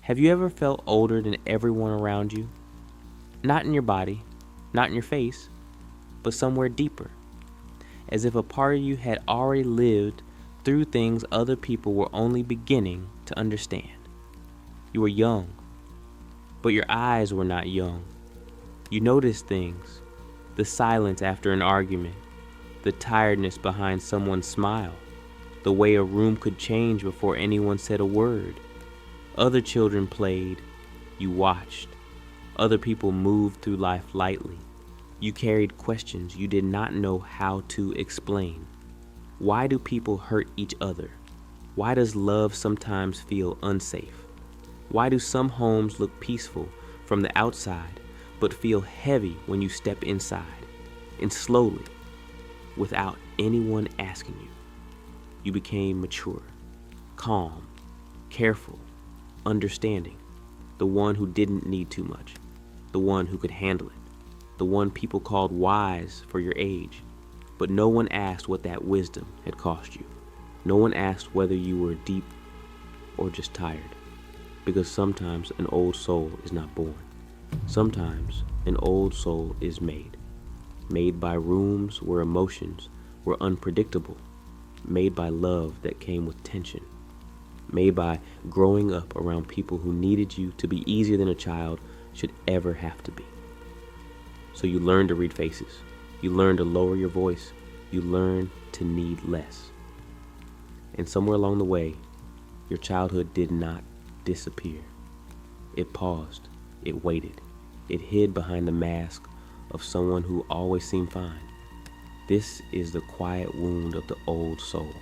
Have you ever felt older than everyone around you? Not in your body, not in your face, but somewhere deeper, as if a part of you had already lived through things other people were only beginning to understand. You were young, but your eyes were not young. You noticed things, the silence after an argument, the tiredness behind someone's smile, the way a room could change before anyone said a word. Other children played, you watched. Other people moved through life lightly. You carried questions you did not know how to explain. Why do people hurt each other? Why does love sometimes feel unsafe? Why do some homes look peaceful from the outside but feel heavy when you step inside? And slowly, without anyone asking you, you became mature, calm, careful, understanding, the one who didn't need too much, the one who could handle it, the one people called wise for your age. But no one asked what that wisdom had cost you. No one asked whether you were deep or just tired. Because sometimes an old soul is not born. Sometimes an old soul is made. Made by rooms where emotions were unpredictable. Made by love that came with tension. Made by growing up around people who needed you to be easier than a child should ever have to be. So you learn to read faces. You learn to lower your voice. You learn to need less. And somewhere along the way, your childhood did not disappear. It paused. It waited. It hid behind the mask of someone who always seemed fine. This is the quiet wound of the old soul.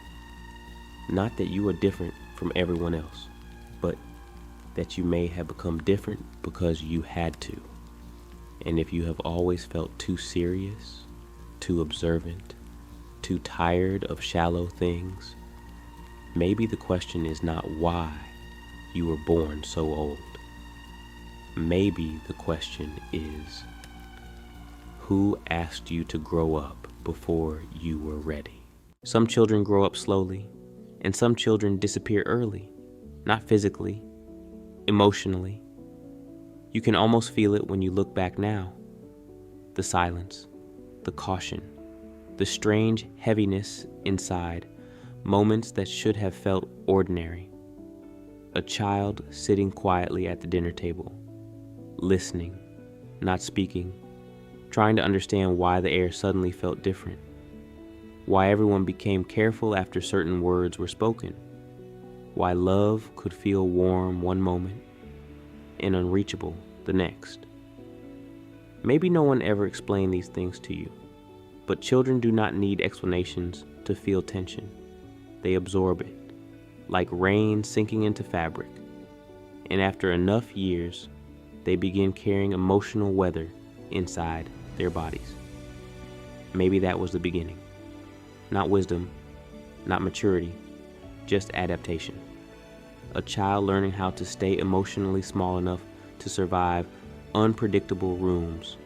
Not that you are different from everyone else, but that you may have become different because you had to. And if you have always felt too serious, too observant, too tired of shallow things, maybe the question is not why you were born so old. Maybe the question is, who asked you to grow up before you were ready? Some children grow up slowly, and some children disappear early, not physically, emotionally. You can almost feel it when you look back now. The silence, the caution, the strange heaviness inside, moments that should have felt ordinary. A child sitting quietly at the dinner table, listening, not speaking, trying to understand why the air suddenly felt different, why everyone became careful after certain words were spoken, why love could feel warm one moment and unreachable the next. Maybe no one ever explained these things to you, but children do not need explanations to feel tension. They absorb it, like rain sinking into fabric, and after enough years, they begin carrying emotional weather inside their bodies. Maybe that was the beginning. Not wisdom, not maturity, just adaptation. A child learning how to stay emotionally small enough to survive unpredictable rooms.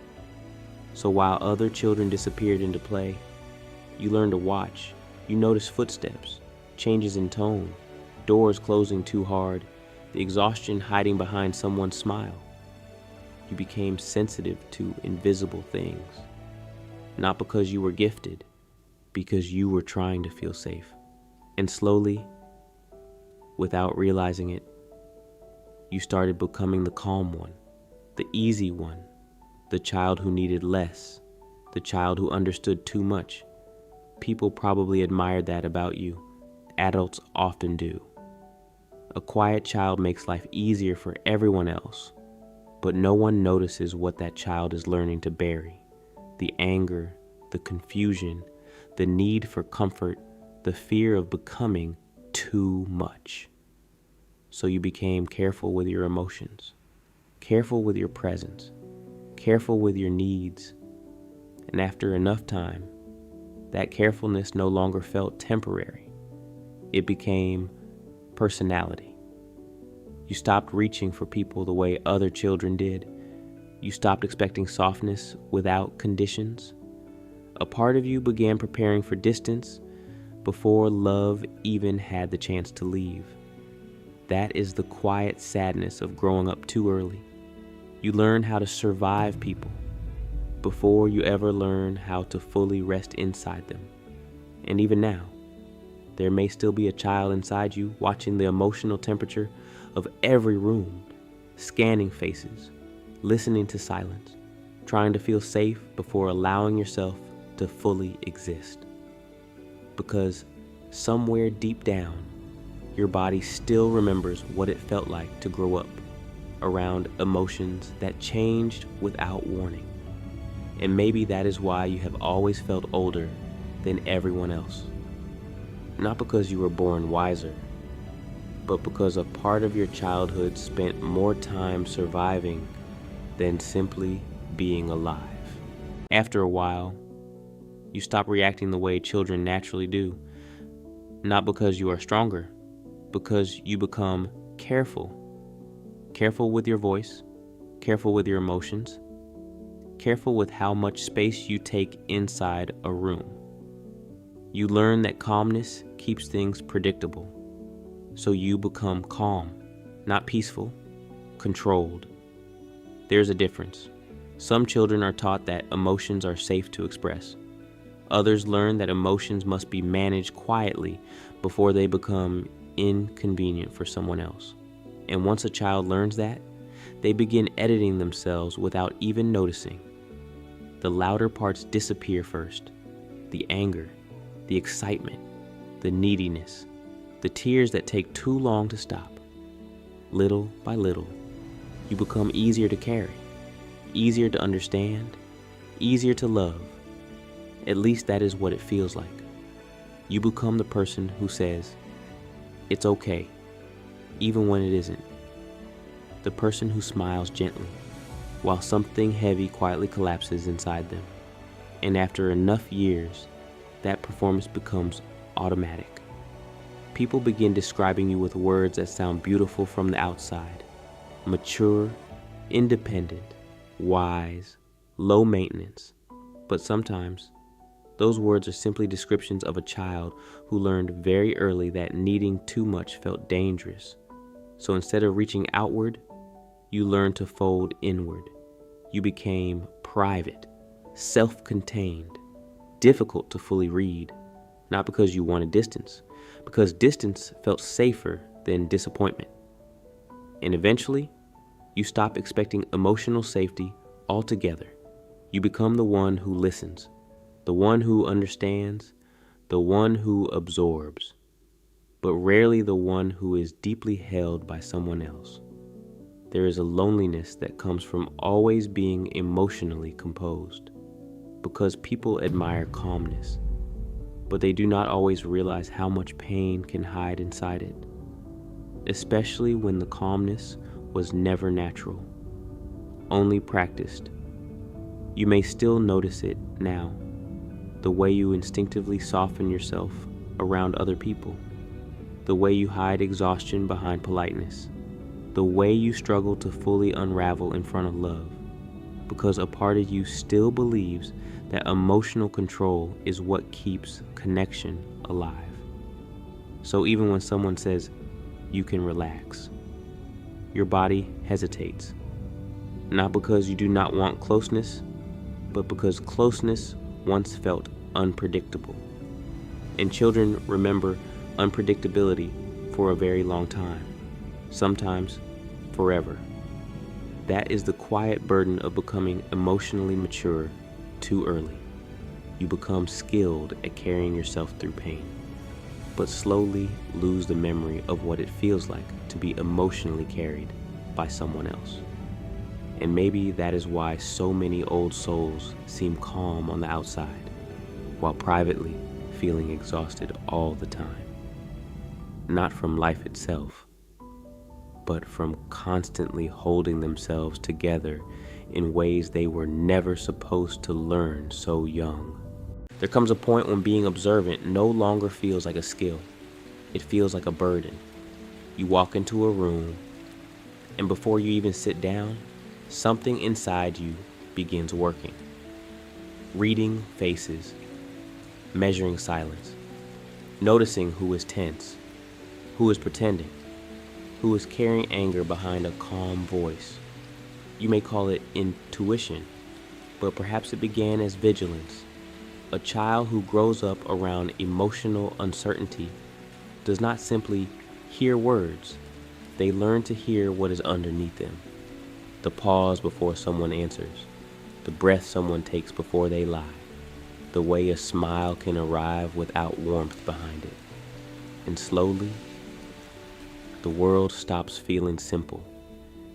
So while other children disappeared into play, you learn to watch. You notice footsteps, changes in tone, doors closing too hard, the exhaustion hiding behind someone's smile. You became sensitive to invisible things, not because you were gifted, because you were trying to feel safe. And slowly, without realizing it, you started becoming the calm one, the easy one, the child who needed less, the child who understood too much. People probably admired that about you. Adults often do. A quiet child makes life easier for everyone else, but no one notices what that child is learning to bury. The anger, the confusion, the need for comfort, the fear of becoming too much. So you became careful with your emotions, careful with your presence, careful with your needs. And after enough time, that carefulness no longer felt temporary. It became personality. You stopped reaching for people the way other children did. You stopped expecting softness without conditions. A part of you began preparing for distance before love even had the chance to leave. That is the quiet sadness of growing up too early. You learn how to survive people before you ever learn how to fully rest inside them. And even now, there may still be a child inside you watching the emotional temperature of every room, scanning faces, listening to silence, trying to feel safe before allowing yourself to fully exist. Because somewhere deep down, your body still remembers what it felt like to grow up around emotions that changed without warning. And maybe that is why you have always felt older than everyone else. Not because you were born wiser, but because a part of your childhood spent more time surviving than simply being alive. After a while, you stop reacting the way children naturally do, not because you are stronger, because you become careful. Careful with your voice, careful with your emotions, careful with how much space you take inside a room. You learn that calmness keeps things predictable, so you become calm, not peaceful, controlled. There's a difference. Some children are taught that emotions are safe to express. Others learn that emotions must be managed quietly before they become inconvenient for someone else. And once a child learns that, they begin editing themselves without even noticing. The louder parts disappear first. The anger, the excitement, the neediness, the tears that take too long to stop. Little by little, you become easier to carry, easier to understand, easier to love. At least that is what it feels like. You become the person who says, "It's okay," even when it isn't. The person who smiles gently, while something heavy quietly collapses inside them. And after enough years, that performance becomes automatic. People begin describing you with words that sound beautiful from the outside. Mature, independent, wise, low maintenance. But sometimes, those words are simply descriptions of a child who learned very early that needing too much felt dangerous. So instead of reaching outward, you learned to fold inward. You became private, self-contained, difficult to fully read, not because you wanted distance, because distance felt safer than disappointment. And eventually, you stop expecting emotional safety altogether. You become the one who listens, the one who understands, the one who absorbs, but rarely the one who is deeply held by someone else. There is a loneliness that comes from always being emotionally composed, because people admire calmness, but they do not always realize how much pain can hide inside it, especially when the calmness was never natural, only practiced. You may still notice it now, the way you instinctively soften yourself around other people, the way you hide exhaustion behind politeness, the way you struggle to fully unravel in front of love, because a part of you still believes that emotional control is what keeps connection alive. So even when someone says, "You can relax," your body hesitates, not because you do not want closeness, but because closeness once felt unpredictable. And children remember unpredictability for a very long time, sometimes forever. That is the quiet burden of becoming emotionally mature too early. You become skilled at carrying yourself through pain, but slowly lose the memory of what it feels like to be emotionally carried by someone else. And maybe that is why so many old souls seem calm on the outside, while privately feeling exhausted all the time. Not from life itself, but from constantly holding themselves together in ways they were never supposed to learn so young. There comes a point when being observant no longer feels like a skill. It feels like a burden. You walk into a room, and before you even sit down, something inside you begins working. Reading faces, measuring silence, noticing who is tense, who is pretending, who is carrying anger behind a calm voice. You may call it intuition, but perhaps it began as vigilance. A child who grows up around emotional uncertainty does not simply hear words, they learn to hear what is underneath them. The pause before someone answers, the breath someone takes before they lie, the way a smile can arrive without warmth behind it. And slowly, the world stops feeling simple.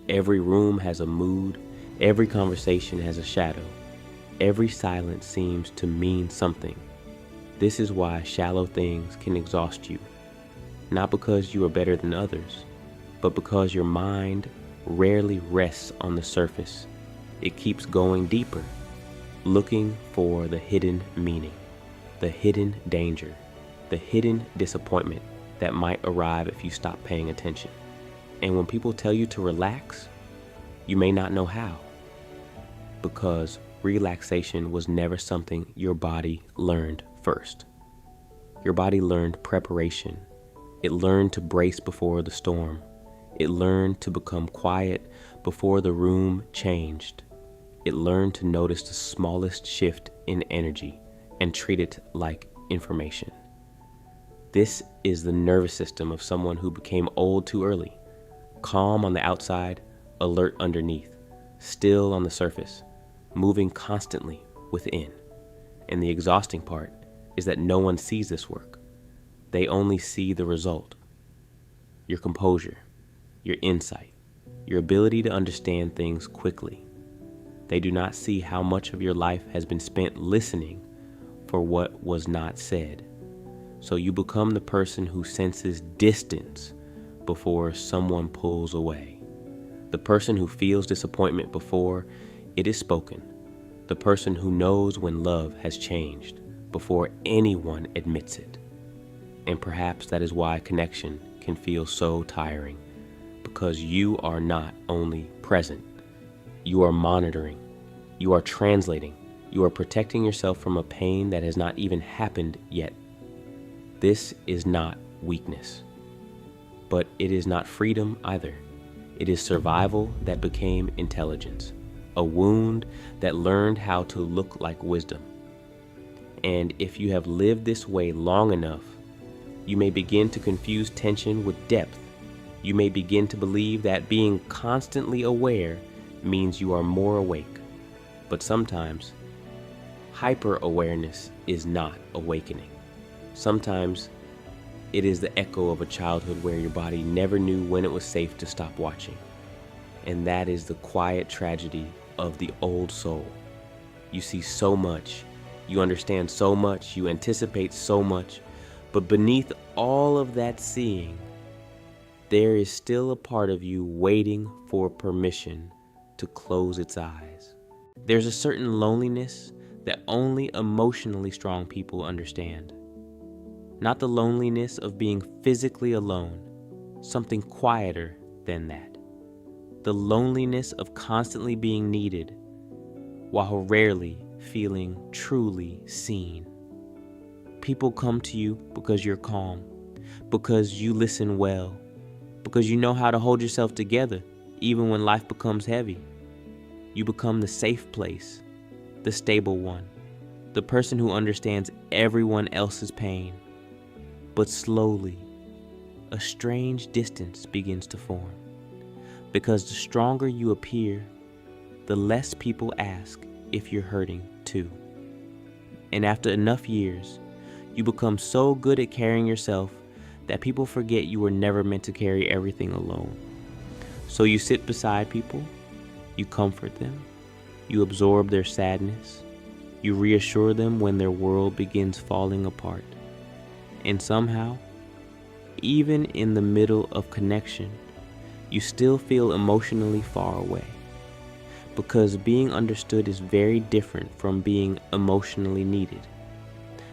Every room has a mood, every conversation has a shadow, every silence seems to mean something. This is why shallow things can exhaust you, not because you are better than others, but because your mind rarely rests on the surface. It keeps going deeper, looking for the hidden meaning, the hidden danger, the hidden disappointment that might arrive if you stop paying attention. And when people tell you to relax, you may not know how, because relaxation was never something your body learned first. Your body learned preparation. It learned to brace before the storm. It learned to become quiet before the room changed. It learned to notice the smallest shift in energy and treat it like information. This is the nervous system of someone who became old too early. Calm on the outside, alert underneath, still on the surface, moving constantly within. And the exhausting part is that no one sees this work. They only see the result. Your composure, your insight, your ability to understand things quickly. They do not see how much of your life has been spent listening for what was not said. So you become the person who senses distance before someone pulls away. The person who feels disappointment before it is spoken. The person who knows when love has changed before anyone admits it. And perhaps that is why connection can feel so tiring, because you are not only present, you are monitoring, you are translating, you are protecting yourself from a pain that has not even happened yet. This is not weakness, but it is not freedom either. It is survival that became intelligence, a wound that learned how to look like wisdom. And if you have lived this way long enough, you may begin to confuse tension with depth. You may begin to believe that being constantly aware means you are more awake. But sometimes, hyper-awareness is not awakening. Sometimes, it is the echo of a childhood where your body never knew when it was safe to stop watching. And that is the quiet tragedy of the old soul. You see so much, you understand so much, you anticipate so much, but beneath all of that seeing, there is still a part of you waiting for permission to close its eyes. There's a certain loneliness that only emotionally strong people understand. Not the loneliness of being physically alone, something quieter than that. The loneliness of constantly being needed, while rarely feeling truly seen. People come to you because you're calm, because you listen well, because you know how to hold yourself together even when life becomes heavy. You become the safe place, the stable one, the person who understands everyone else's pain. But slowly, a strange distance begins to form, because the stronger you appear, the less people ask if you're hurting too. And after enough years, you become so good at carrying yourself that people forget you were never meant to carry everything alone. So you sit beside people, you comfort them, you absorb their sadness, you reassure them when their world begins falling apart. And somehow, even in the middle of connection, you still feel emotionally far away. Because being understood is very different from being emotionally needed.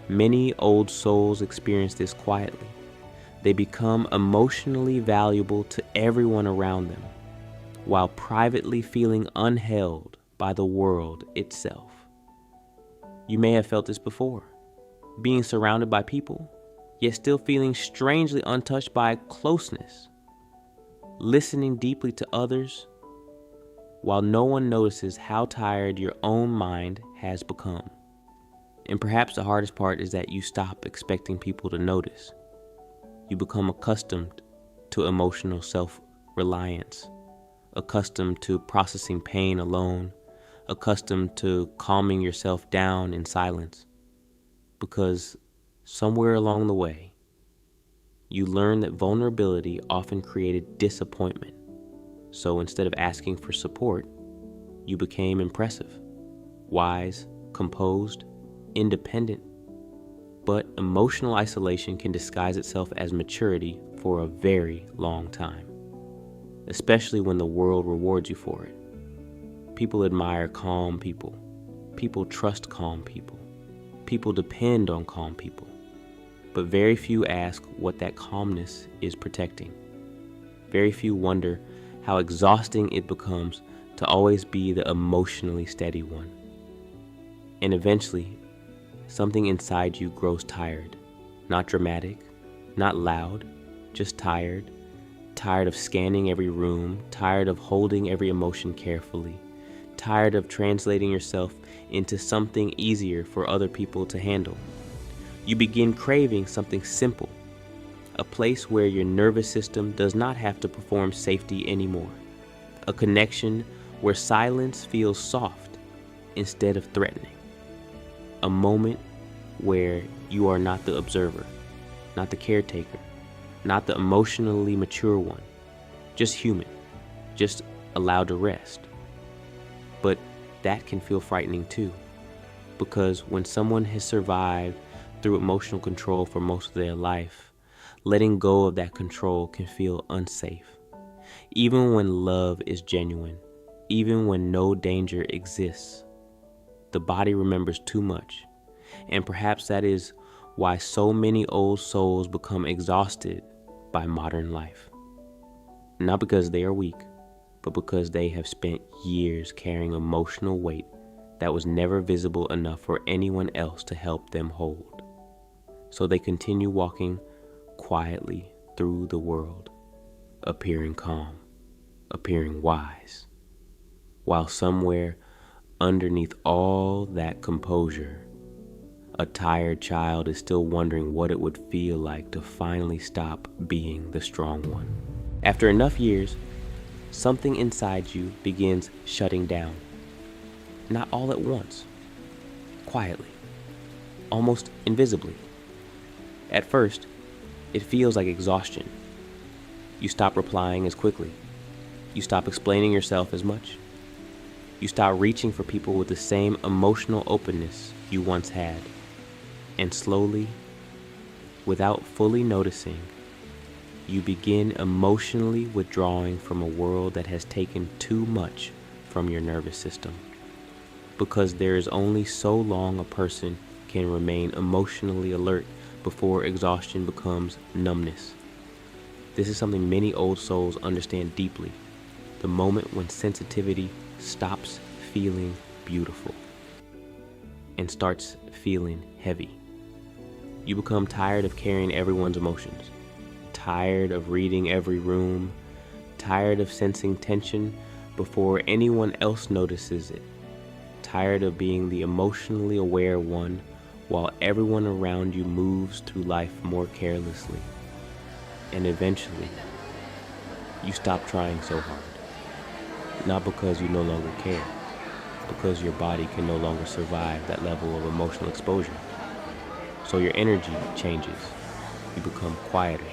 Many old souls experience this quietly. They become emotionally valuable to everyone around them, while privately feeling unheld by the world itself. You may have felt this before, being surrounded by people, yet still feeling strangely untouched by closeness. listening deeply to others while no one notices how tired your own mind has become. And perhaps the hardest part is that you stop expecting people to notice. You become accustomed to emotional self-reliance, accustomed to processing pain alone, accustomed to calming yourself down in silence. Because somewhere along the way, you learn that vulnerability often created disappointment. So instead of asking for support, you became impressive, wise, composed, independent. But emotional isolation can disguise itself as maturity for a very long time, especially when the world rewards you for it. People admire calm people. People trust calm people. People depend on calm people. But very few ask what that calmness is protecting. Very few wonder how exhausting it becomes to always be the emotionally steady one. And eventually, something inside you grows tired. Not dramatic, not loud, just tired. Tired of scanning every room, tired of holding every emotion carefully, tired of translating yourself into something easier for other people to handle. You begin craving something simple, a place where your nervous system does not have to perform safety anymore, a connection where silence feels soft instead of threatening, a moment where you are not the observer, not the caretaker, not the emotionally mature one, just human, just allowed to rest. But that can feel frightening too, because when someone has survived through emotional control for most of their life, letting go of that control can feel unsafe. Even when love is genuine, even when no danger exists, the body remembers too much. And perhaps that is why so many old souls become exhausted by modern life. Not because they are weak, but because they have spent years carrying emotional weight that was never visible enough for anyone else to help them hold. So they continue walking quietly through the world, appearing calm, appearing wise, while somewhere underneath all that composure, a tired child is still wondering what it would feel like to finally stop being the strong one. After enough years, something inside you begins shutting down. Not all at once, quietly, almost invisibly. At first, it feels like exhaustion. You stop replying as quickly. You stop explaining yourself as much. You stop reaching for people with the same emotional openness you once had. And slowly, without fully noticing, you begin emotionally withdrawing from a world that has taken too much from your nervous system. Because there is only so long a person can remain emotionally alert before exhaustion becomes numbness. This is something many old souls understand deeply. The moment when sensitivity stops feeling beautiful and starts feeling heavy. You become tired of carrying everyone's emotions, tired of reading every room, tired of sensing tension before anyone else notices it, tired of being the emotionally aware one while everyone around you moves through life more carelessly. And eventually, you stop trying so hard. Not because you no longer care, because your body can no longer survive that level of emotional exposure. So your energy changes. You become quieter,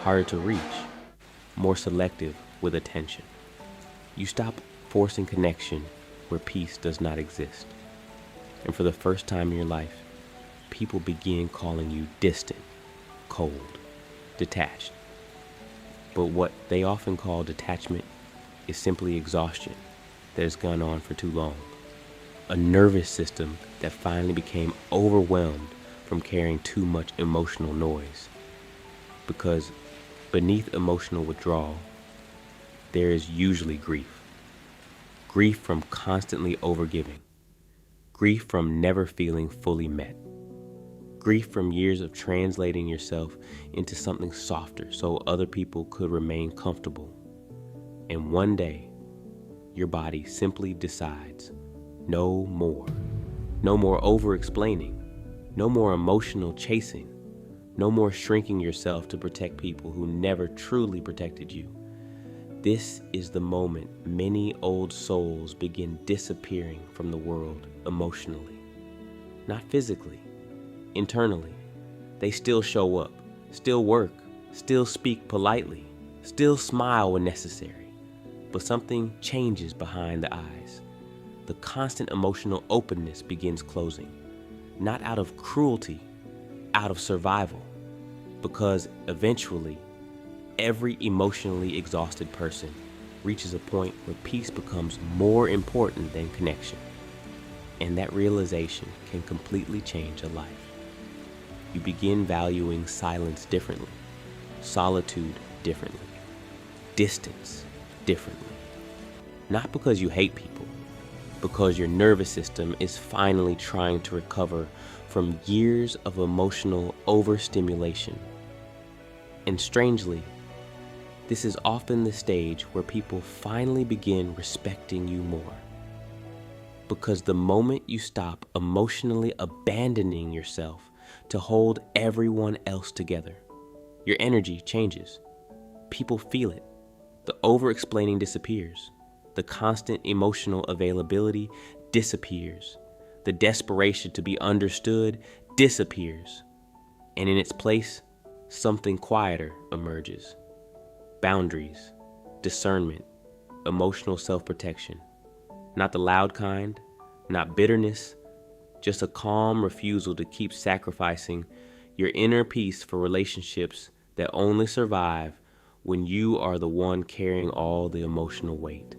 harder to reach, more selective with attention. You stop forcing connection where peace does not exist. And for the first time in your life, people begin calling you distant, cold, detached. But what they often call detachment is simply exhaustion that has gone on for too long. A nervous system that finally became overwhelmed from carrying too much emotional noise. Because beneath emotional withdrawal, there is usually grief. Grief from constantly overgiving. Grief from never feeling fully met. Grief from years of translating yourself into something softer so other people could remain comfortable. And one day, your body simply decides, no more. No more over-explaining. No more emotional chasing. No more shrinking yourself to protect people who never truly protected you. This is the moment many old souls begin disappearing from the world emotionally. Not physically, internally. They still show up, still work, still speak politely, still smile when necessary. But something changes behind the eyes. The constant emotional openness begins closing, not out of cruelty, out of survival, because eventually, every emotionally exhausted person reaches a point where peace becomes more important than connection. And that realization can completely change a life. You begin valuing silence differently, solitude differently, distance differently. Not because you hate people, because your nervous system is finally trying to recover from years of emotional overstimulation. And strangely, this is often the stage where people finally begin respecting you more. Because the moment you stop emotionally abandoning yourself to hold everyone else together, your energy changes. People feel it. The over-explaining disappears. The constant emotional availability disappears. The desperation to be understood disappears. And in its place, something quieter emerges. Boundaries, discernment, emotional self-protection. Not the loud kind, not bitterness, just a calm refusal to keep sacrificing your inner peace for relationships that only survive when you are the one carrying all the emotional weight.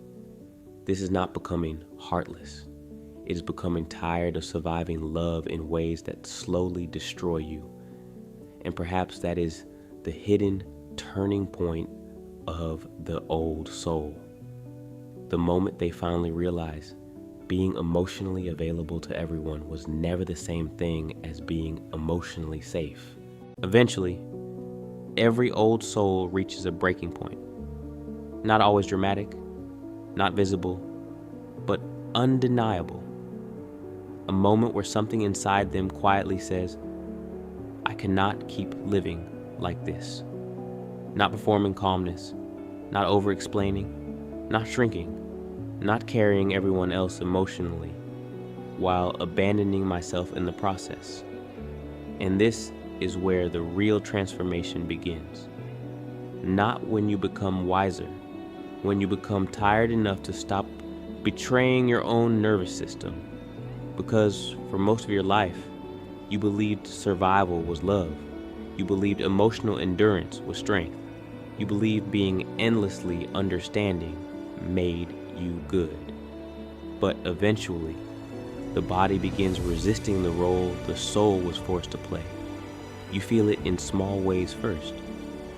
This is not becoming heartless. It is becoming tired of surviving love in ways that slowly destroy you. And perhaps that is the hidden turning point of the old soul. The moment they finally realize being emotionally available to everyone was never the same thing as being emotionally safe. Eventually, every old soul reaches a breaking point. Not always dramatic, not visible, but undeniable. A moment where something inside them quietly says, I cannot keep living like this. Not performing calmness, not over-explaining, not shrinking, not carrying everyone else emotionally, while abandoning myself in the process. And this is where the real transformation begins. Not when you become wiser, when you become tired enough to stop betraying your own nervous system, because for most of your life, you believed survival was love. You believed emotional endurance was strength. You believed being endlessly understanding made you good. But eventually, the body begins resisting the role the soul was forced to play. You feel it in small ways first.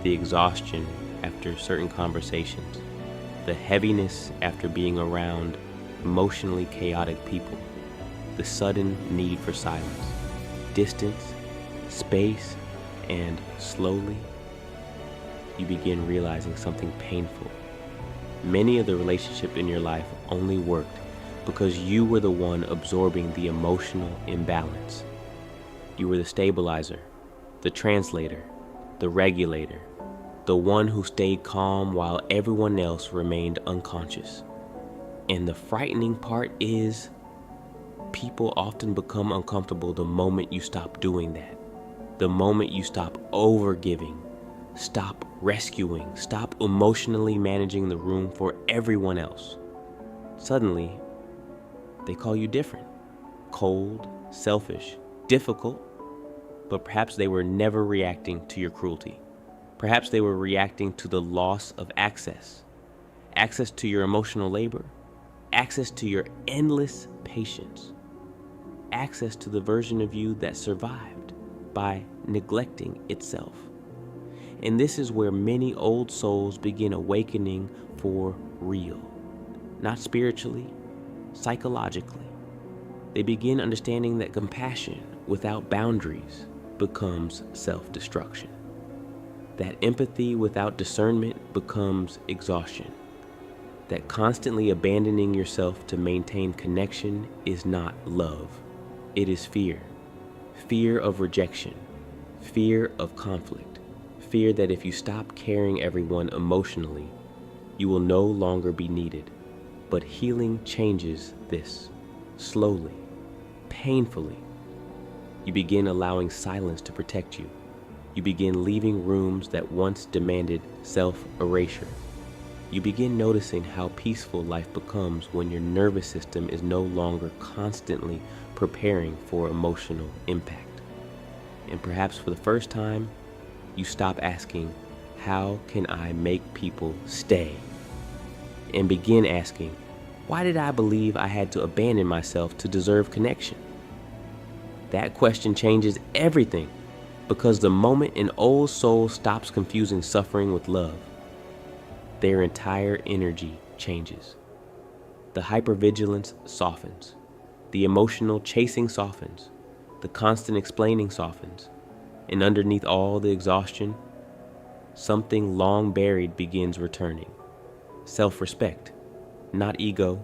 The exhaustion after certain conversations. The heaviness after being around emotionally chaotic people. The sudden need for silence, distance, space, and slowly, you begin realizing something painful. Many of the relationships in your life only worked because you were the one absorbing the emotional imbalance. You were the stabilizer, the translator, the regulator, the one who stayed calm while everyone else remained unconscious. And the frightening part is, people often become uncomfortable the moment you stop doing that. The moment you stop overgiving, stop rescuing, stop emotionally managing the room for everyone else. Suddenly, they call you different, cold, selfish, difficult, but perhaps they were never reacting to your cruelty. Perhaps they were reacting to the loss of access. Access to your emotional labor, access to your endless patience, access to the version of you that survived by neglecting itself. And this is where many old souls begin awakening for real. Not spiritually, psychologically. They begin understanding that compassion without boundaries becomes self-destruction. That empathy without discernment becomes exhaustion. that constantly abandoning yourself to maintain connection is not love. It is fear. Fear of rejection. Fear of conflict. Fear that if you stop carrying everyone emotionally, you will no longer be needed. But healing changes this. Slowly, painfully. You begin allowing silence to protect you. You begin leaving rooms that once demanded self-erasure. You begin noticing how peaceful life becomes when your nervous system is no longer constantly preparing for emotional impact. And perhaps for the first time, you stop asking, how can I make people stay? And begin asking, why did I believe I had to abandon myself to deserve connection? That question changes everything, because the moment an old soul stops confusing suffering with love, their entire energy changes. The hypervigilance softens. The emotional chasing softens. The constant explaining softens. And underneath all the exhaustion, something long buried begins returning. Self-respect, not ego,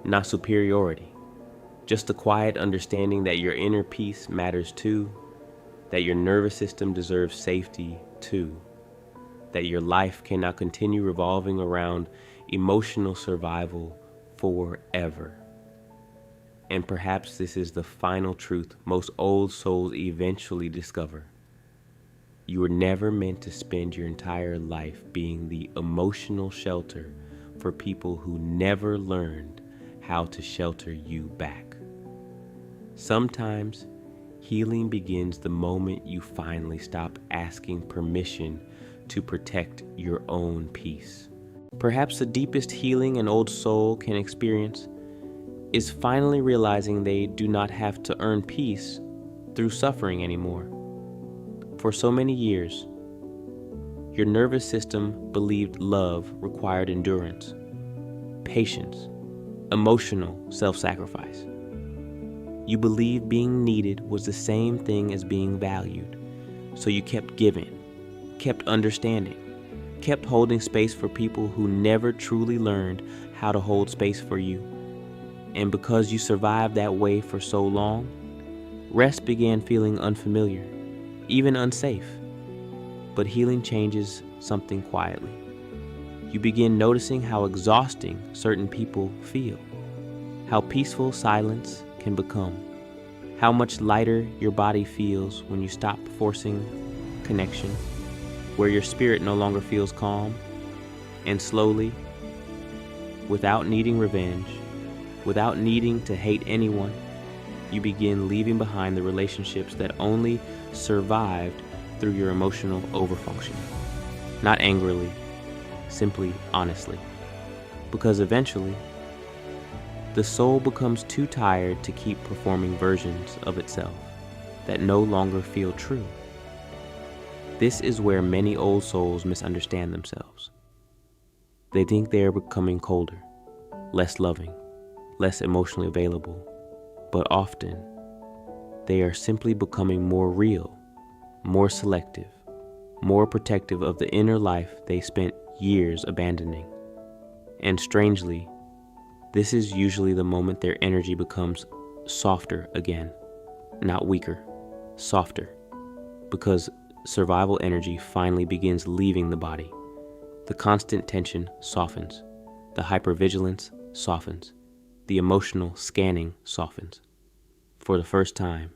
not superiority. Just a quiet understanding that your inner peace matters too, that your nervous system deserves safety too, that your life cannot continue revolving around emotional survival forever. And perhaps this is the final truth most old souls eventually discover. You were never meant to spend your entire life being the emotional shelter for people who never learned how to shelter you back. Sometimes healing begins the moment you finally stop asking permission to protect your own peace. Perhaps the deepest healing an old soul can experience is finally realizing they do not have to earn peace through suffering anymore. For so many years, your nervous system believed love required endurance, patience, emotional self-sacrifice. You believed being needed was the same thing as being valued, so you kept giving, kept understanding, kept holding space for people who never truly learned how to hold space for you. And because you survived that way for so long, rest began feeling unfamiliar, even unsafe. But healing changes something quietly. You begin noticing how exhausting certain people feel, how peaceful silence can become, how much lighter your body feels when you stop forcing connection, where your spirit no longer feels calm, and slowly, without needing revenge, without needing to hate anyone, you begin leaving behind the relationships that only survived through your emotional overfunctioning. Not angrily, simply honestly. Because eventually, the soul becomes too tired to keep performing versions of itself that no longer feel true. This is where many old souls misunderstand themselves. They think they are becoming colder, less loving, less emotionally available, but often they are simply becoming more real, more selective, more protective of the inner life they spent years abandoning. And strangely, this is usually the moment their energy becomes softer again, not weaker, softer, because survival energy finally begins leaving the body. The constant tension softens. The hypervigilance softens. The emotional scanning softens. For the first time,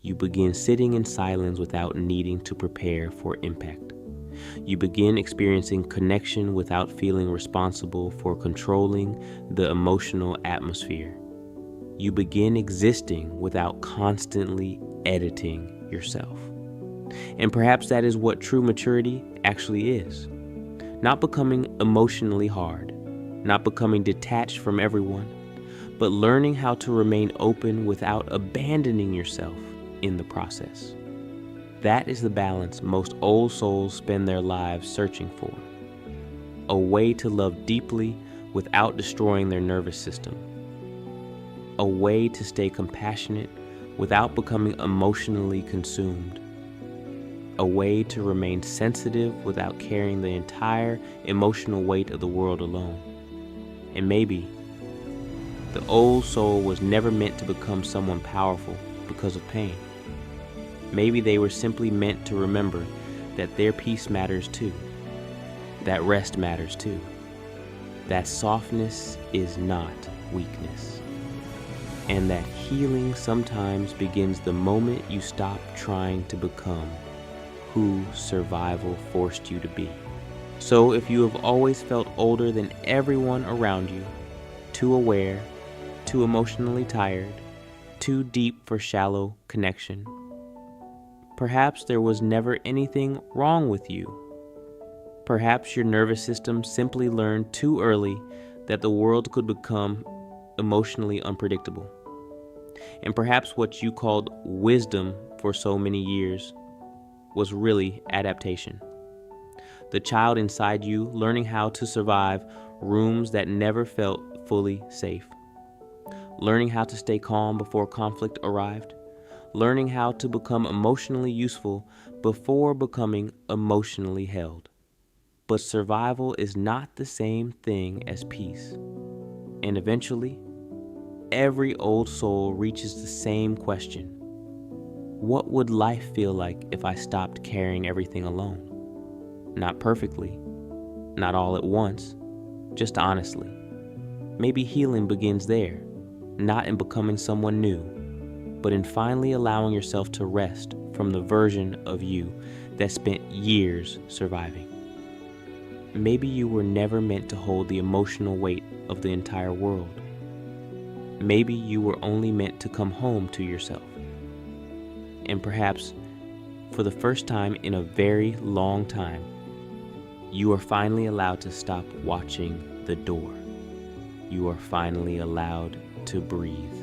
you begin sitting in silence without needing to prepare for impact. You begin experiencing connection without feeling responsible for controlling the emotional atmosphere. You begin existing without constantly editing yourself. And perhaps that is what true maturity actually is. Not becoming emotionally hard, not becoming detached from everyone, but learning how to remain open without abandoning yourself in the process. That is the balance most old souls spend their lives searching for. A way to love deeply without destroying their nervous system. A way to stay compassionate without becoming emotionally consumed. A way to remain sensitive without carrying the entire emotional weight of the world alone. And maybe the old soul was never meant to become someone powerful because of pain. Maybe they were simply meant to remember that their peace matters too, that rest matters too, that softness is not weakness, and that healing sometimes begins the moment you stop trying to become who survival forced you to be. So if you have always felt older than everyone around you, too aware, too emotionally tired, too deep for shallow connection, perhaps there was never anything wrong with you. Perhaps your nervous system simply learned too early that the world could become emotionally unpredictable. And perhaps what you called wisdom for so many years was really adaptation. The child inside you learning how to survive rooms that never felt fully safe. Learning how to stay calm before conflict arrived. Learning how to become emotionally useful before becoming emotionally held. But survival is not the same thing as peace. And eventually, every old soul reaches the same question. What would life feel like if I stopped carrying everything alone? Not perfectly, not all at once, just honestly. Maybe healing begins there, not in becoming someone new, but in finally allowing yourself to rest from the version of you that spent years surviving. Maybe you were never meant to hold the emotional weight of the entire world. Maybe you were only meant to come home to yourself. And perhaps, for the first time in a very long time, you are finally allowed to stop watching the door. You are finally allowed to breathe.